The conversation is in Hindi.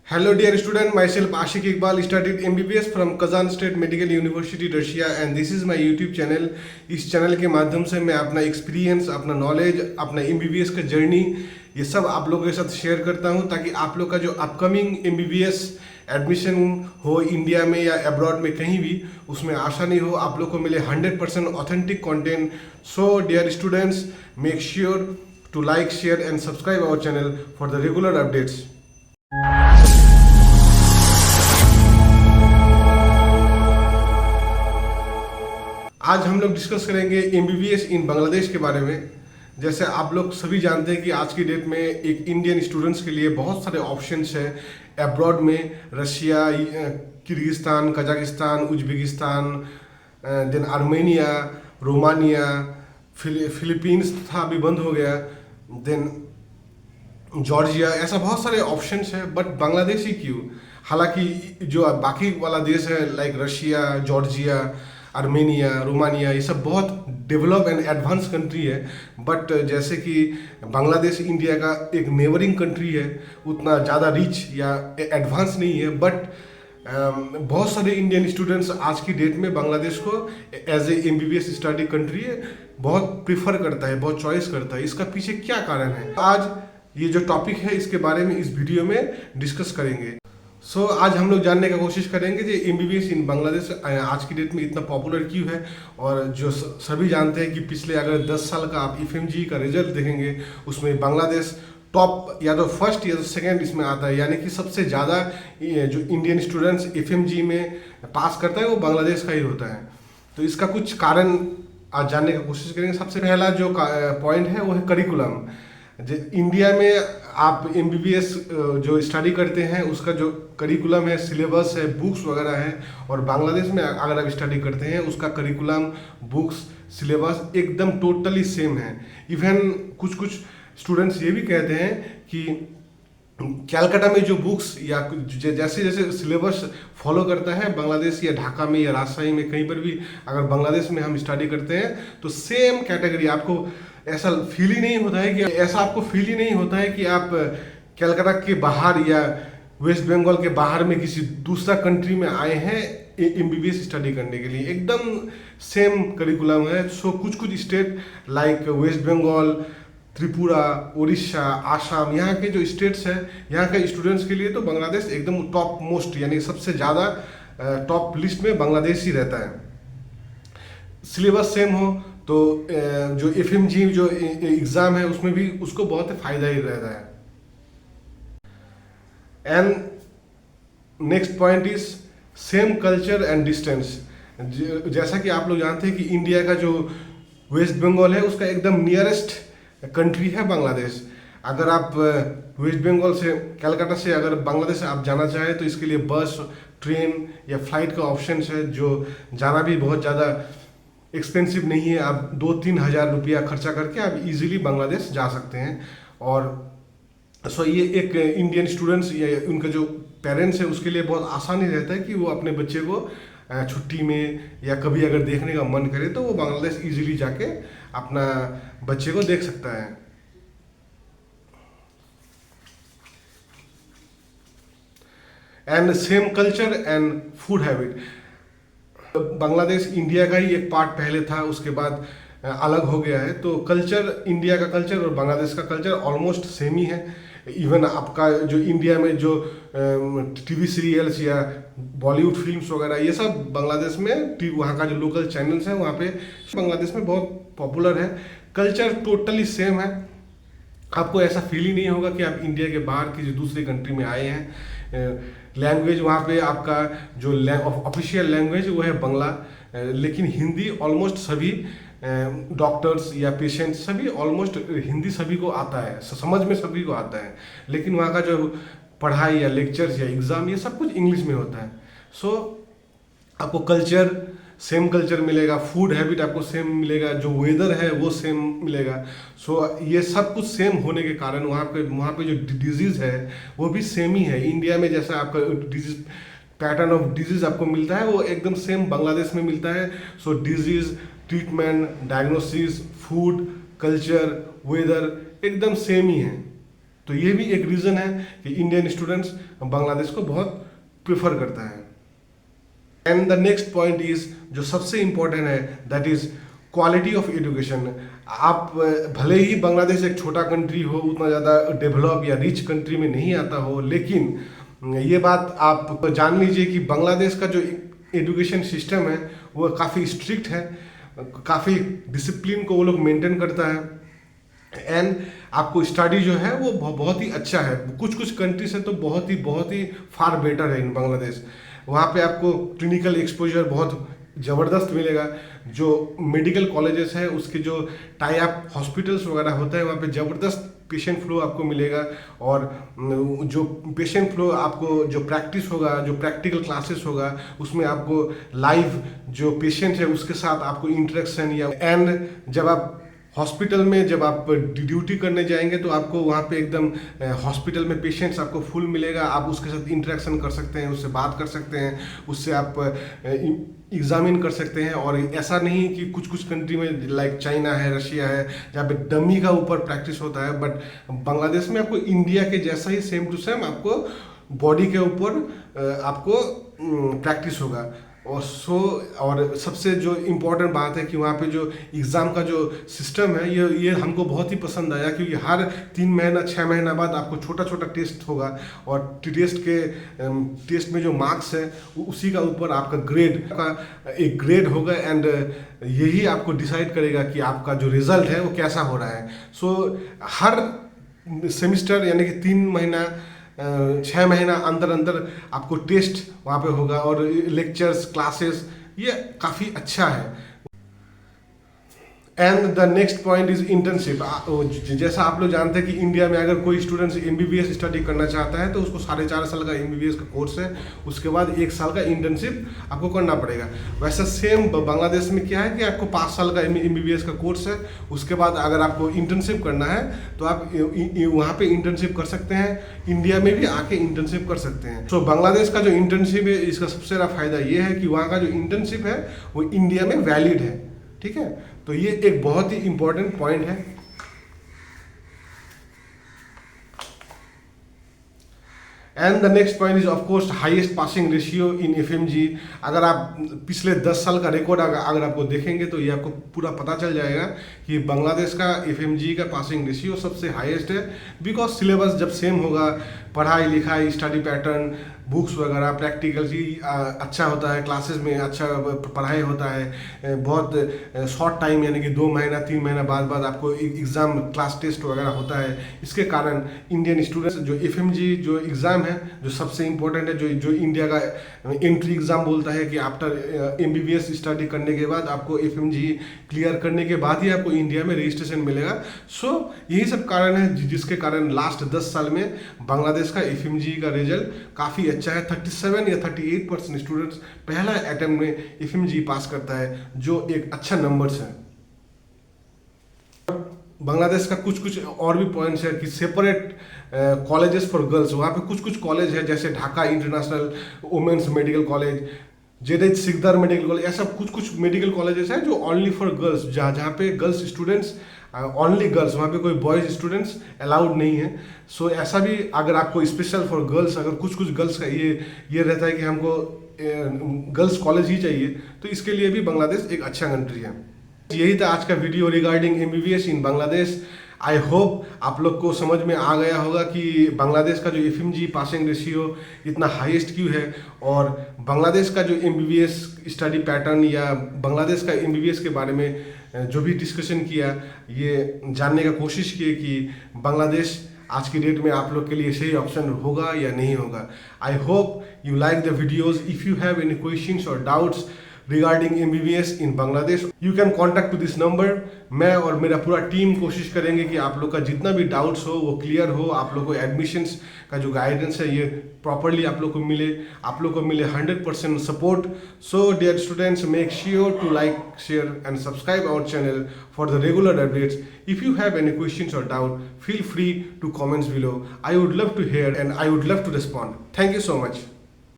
Hello dear student, myself Ashik Iqbal studied MBBS from Kazan State Medical University Russia and this is my YouTube channel। इस चैनल के माध्यम से मैं अपना एक्सपीरियंस, अपना नॉलेज, अपना MBBS का जर्नी ये सब आप लोगों के साथ शेयर करता हूँ ताकि आप लोग का जो अपकमिंग MBBS एडमिशन हो इंडिया में या अब्रॉड में कहीं भी उसमें आसानी हो, आप लोग को मिले 100% authentic content. So dear students, make sure to like, share and subscribe our channel for the regular updates. आज हम लोग डिस्कस करेंगे MBBS इन बांग्लादेश के बारे में। जैसे आप लोग सभी जानते हैं कि आज की डेट में एक इंडियन स्टूडेंट्स के लिए बहुत सारे ऑप्शंस हैं अब्रॉड में। Russia, Kyrgyzstan, Kazakhstan, Uzbekistan, then Armenia, Romania, Philippines था अभी बंद हो गया, देन जॉर्जिया, ऐसा बहुत सारे ऑप्शंस हैं। बट बांग्लादेश ही क्यों? हालांकि जो बाकी वाला देश है like Russia, Georgia, Armenia, Romania, ये सब बहुत डेवलप एंड एडवांस कंट्री है। बट जैसे कि बांग्लादेश इंडिया का एक नेबरिंग कंट्री है, उतना ज़्यादा रिच या एडवांस नहीं है। बट बहुत सारे इंडियन स्टूडेंट्स आज की डेट में बांग्लादेश को as a MBBS study country बहुत प्रिफर करता है, बहुत चॉइस करता है। इसका पीछे क्या कारण है, आज ये जो टॉपिक है इसके बारे में इस वीडियो में डिस्कस करेंगे। सो आज हम लोग जानने का कोशिश करेंगे कि MBBS इन बांग्लादेश आज की डेट में इतना पॉपुलर क्यों है। और जो सभी जानते हैं कि पिछले अगर 10 साल का आप FMG का रिजल्ट देखेंगे उसमें बांग्लादेश टॉप या तो फर्स्ट या तो सेकेंड इसमें आता है, यानी कि सबसे ज़्यादा जो इंडियन स्टूडेंट्स FMG में पास करता है वो बांग्लादेश का ही होता है। तो इसका कुछ कारण आज जानने की कोशिश करेंगे। सबसे पहला जो पॉइंट है वो है करिकुलम। इंडिया में आप MBBS जो स्टडी करते हैं उसका जो करिकुलम है, सिलेबस है, बुक्स वगैरह है, और बांग्लादेश में अगर आप स्टडी करते हैं उसका करिकुलम, बुक्स, सिलेबस एकदम टोटली सेम है। इवन कुछ स्टूडेंट्स ये भी कहते हैं कि कैलकाटा में जो बुक्स या जैसे जैसे सिलेबस फॉलो करता है बांग्लादेश या ढाका में या राजशाही में कहीं पर भी अगर बांग्लादेश में हम स्टडी करते हैं तो सेम कैटेगरी आपको ऐसा फील ही नहीं होता है कि आपको फील ही नहीं होता है कि आप कैलकाटा के बाहर या वेस्ट बंगाल के बाहर में किसी दूसरा कंट्री में आए हैं MBBS स्टडी करने के लिए। एकदम सेम करिकुलम है। सो कुछ स्टेट लाइक वेस्ट बंगाल, त्रिपुरा, उड़ीसा, आसाम, यहाँ के जो स्टेट्स हैं यहाँ के स्टूडेंट्स के लिए तो बांग्लादेश एकदम टॉप मोस्ट यानी सबसे ज़्यादा टॉप लिस्ट में बांग्लादेश ही रहता है। सिलेबस सेम हो तो जो FMG जो एग्ज़ाम है उसमें भी उसको बहुत फ़ायदा ही रहता है। And next point is same culture and distance. जैसा कि आप लोग जानते हैं कि इंडिया का जो वेस्ट बंगाल है उसका एकदम नियरेस्ट कंट्री है बांग्लादेश। अगर आप वेस्ट बंगाल से, कलकत्ता से अगर बांग्लादेश आप जाना चाहें तो इसके लिए बस, ट्रेन या फ्लाइट का ऑप्शन है, जो जाना भी बहुत ज़्यादा एक्सपेंसिव नहीं है। आप 2-3 हज़ार रुपया खर्चा करके आप इजीली बांग्लादेश जा सकते हैं। और सो ये एक इंडियन स्टूडेंट्स या उनका जो पेरेंट्स है उसके लिए बहुत आसानी रहता है कि वो अपने बच्चे को छुट्टी में या कभी अगर देखने का मन करे तो वो बांग्लादेश इजीली जाके अपना बच्चे को देख सकता है। And same culture and food habit. Bangladesh India का ही एक पार्ट पहले था, उसके बाद अलग हो गया है। तो कल्चर, इंडिया का कल्चर और बांग्लादेश का कल्चर ऑलमोस्ट सेम ही है। इवन आपका जो इंडिया में जो TV सीरियल्स या बॉलीवुड फिल्म्स वगैरह ये सब बांग्लादेश में वहाँ का जो लोकल चैनल्स हैं वहाँ पे बांग्लादेश में बहुत पॉपुलर है। कल्चर टोटली सेम है। आपको ऐसा फील ही नहीं होगा कि आप इंडिया के बाहर किसी दूसरी कंट्री में आए हैं। लैंग्वेज वहाँ पे आपका जो ऑफिशियल लैंग्वेज वो है बांग्ला, लेकिन हिंदी ऑलमोस्ट सभी डॉक्टर्स या पेशेंट्स सभी ऑलमोस्ट हिंदी सभी को आता है, समझ में सभी को आता है। लेकिन वहाँ का जो पढ़ाई या लेक्चर्स या एग्ज़ाम ये सब कुछ इंग्लिश में होता है। सो आपको कल्चर, सेम कल्चर मिलेगा, फूड हैबिट आपको सेम मिलेगा, जो वेदर है वो सेम मिलेगा। सो ये सब कुछ सेम होने के कारण वहाँ पे जो डिजीज़ है वो भी सेम ही है। इंडिया में जैसा आपका डिजीज़ पैटर्न ऑफ डिजीज़ आपको मिलता है वो एकदम सेम बांग्लादेश में मिलता है। So disease, treatment, diagnosis, food, culture, weather एकदम सेम ही है। तो ये भी एक रीज़न है कि इंडियन स्टूडेंट्स बांग्लादेश को बहुत प्रेफर करता है। And the next point is, जो सबसे इम्पोर्टेंट है, that is quality of education. आप भले ही बांग्लादेश एक छोटा कंट्री हो, उतना ज़्यादा डेवलप या रिच कंट्री में नहीं आता हो, लेकिन ये बात आप जान लीजिए कि बांग्लादेश का जो एजुकेशन सिस्टम है वो काफ़ी स्ट्रिक्ट है, काफ़ी डिसिप्लिन को वो लोग मेंटेन करता है। एंड आपको स्टडी जो है वो बहुत ही अच्छा है। कुछ कंट्री से तो बहुत ही फार बेटर है इन बांग्लादेश। वहाँ पे आपको क्लिनिकल एक्सपोजर बहुत ज़बरदस्त मिलेगा। जो मेडिकल कॉलेजेस है उसके जो टाई अप हॉस्पिटल्स वगैरह होता है वहाँ पे ज़बरदस्त पेशेंट फ्लो आपको मिलेगा। और जो पेशेंट फ्लो आपको जो प्रैक्टिस होगा, जो प्रैक्टिकल क्लासेस होगा, उसमें आपको लाइव जो पेशेंट है उसके साथ आपको इंटरेक्शन या एंड जब आप हॉस्पिटल में जब आप ड्यूटी करने जाएंगे तो आपको वहाँ पे एकदम हॉस्पिटल में पेशेंट्स आपको फुल मिलेगा। आप उसके साथ इंटरेक्शन कर सकते हैं, उससे बात कर सकते हैं, उससे आप एग्जामिन कर सकते हैं। और ऐसा नहीं कि कुछ कंट्री में लाइक चाइना है, रशिया है, जहाँ पे डमी का ऊपर प्रैक्टिस होता है, बट बांग्लादेश में आपको इंडिया के जैसा ही सेम टू सेम आपको बॉडी के ऊपर आपको प्रैक्टिस होगा। और सबसे जो इम्पोर्टेंट बात है कि वहाँ पे जो एग्ज़ाम का जो सिस्टम है ये हमको बहुत ही पसंद आया, क्योंकि हर 3 महीना 6 महीना बाद आपको छोटा टेस्ट होगा और टेस्ट में जो मार्क्स है उसी का ऊपर आपका ग्रेड का एक ग्रेड होगा। एंड यही आपको डिसाइड करेगा कि आपका जो रिज़ल्ट है वो कैसा हो रहा है। सो हर सेमिस्टर यानी कि 3 महीना 6 महीना अंदर आपको टेस्ट वहाँ पे होगा और लेक्चर्स क्लासेस ये काफ़ी अच्छा है। And the next point is internship. जैसा आप लोग जानते हैं कि इंडिया में अगर कोई स्टूडेंट्स MBBS स्टडी करना चाहता है तो उसको 4.5 साल का MBBS का कोर्स है, उसके बाद 1 साल का इंटर्नशिप आपको करना पड़ेगा। वैसा सेम बांग्लादेश में क्या है कि आपको 5 साल का MBBS का कोर्स है, उसके बाद अगर आपको इंटर्नशिप करना है तो आप वहाँ पे इंटर्नशिप कर सकते हैं, इंडिया में भी आके इंटर्नशिप कर सकते हैं। तो बांग्लादेश का जो इंटर्नशिप है इसका सबसे बड़ा फायदा ये है कि वहाँ का जो इंटर्नशिप है वो इंडिया में वैलिड है, ठीक है। तो ये एक बहुत ही इंपॉर्टेंट पॉइंट है। And the next point is of course highest passing ratio in FMG। अगर आप पिछले 10 साल का रिकॉर्ड अगर आपको देखेंगे तो ये आपको पूरा पता चल जाएगा कि बांग्लादेश का FMG का पासिंग रेशियो सबसे हाईएस्ट है। बिकॉज सिलेबस जब सेम होगा, पढ़ाई लिखाई स्टडी पैटर्न बुक्स वगैरह प्रैक्टिकल ही अच्छा होता है, क्लासेस में अच्छा पढ़ाई होता है, बहुत शॉर्ट टाइम यानी कि 2 महीना 3 महीना बाद आपको एग्ज़ाम क्लास टेस्ट वगैरह होता है। इसके कारण इंडियन स्टूडेंट्स जो FMG जो एग्ज़ाम है जो सबसे इम्पोर्टेंट है, जो इंडिया का एंट्री एग्ज़ाम बोलता है कि आफ्टर MBBS स्टडी करने के बाद आपको FMG क्लियर करने के बाद ही आपको इंडिया में रजिस्ट्रेशन मिलेगा। सो यही सब कारण है जिसके कारण लास्ट 10 साल में बांग्लादेश का FMG का रिजल्ट काफ़ी अच्छा है। 37 या 38% स्टूडेंट्स पहला अटेम्प्ट में FMG पास करता है, जो एक अच्छा नंबर्स है। बांग्लादेश का कुछ और भी पॉइंट्स है कि सेपरेट कॉलेजेस फॉर गर्ल्स। वहाँ पे कुछ कॉलेज है जैसे Dhaka international women's medical college, JH Sikdar medical college, ऐसा कुछ मेडिकल कॉलेजेस हैं जो ओनली फॉर गर्ल्स, जहाँ पे गर्ल्स स्टूडेंट्स ओनली गर्ल्स, वहाँ पे कोई बॉयज स्टूडेंट्स अलाउड नहीं है। सो ऐसा भी अगर आपको स्पेशल फॉर गर्ल्स, अगर कुछ गर्ल्स का ये रहता है कि हमको गर्ल्स कॉलेज ही चाहिए, तो इसके लिए भी बांग्लादेश एक अच्छा कंट्री है। यही था आज का video regarding MBBS in Bangladesh. I hope आप लोग को समझ में आ गया होगा कि बांग्लादेश का जो FMG पासिंग रेशियो इतना हाईएस्ट क्यों है, और बांग्लादेश का जो MBBS स्टडी पैटर्न या बांग्लादेश का MBBS के बारे में जो भी डिस्कशन किया, ये जानने का कोशिश किए कि बांग्लादेश आज की डेट में आप लोग के लिए सही ऑप्शन होगा या नहीं होगा। I hope you like the videos. If you have any questions और doubts regarding MBBS in Bangladesh, you can contact to this number. मैं और मेरा पूरा टीम कोशिश करेंगे कि आप लोग का जितना भी डाउट्स हो वो क्लियर हो, आप लोग को एडमिशन्स का जो गाइडेंस है ये प्रॉपरली आप लोग को मिले, आप लोग को मिले 100% support. So dear students, make sure to like, share and subscribe our channel for the regular updates. If you have any questions or doubt, feel free to comments below. I would love to hear and I would love to respond. Thank you so much.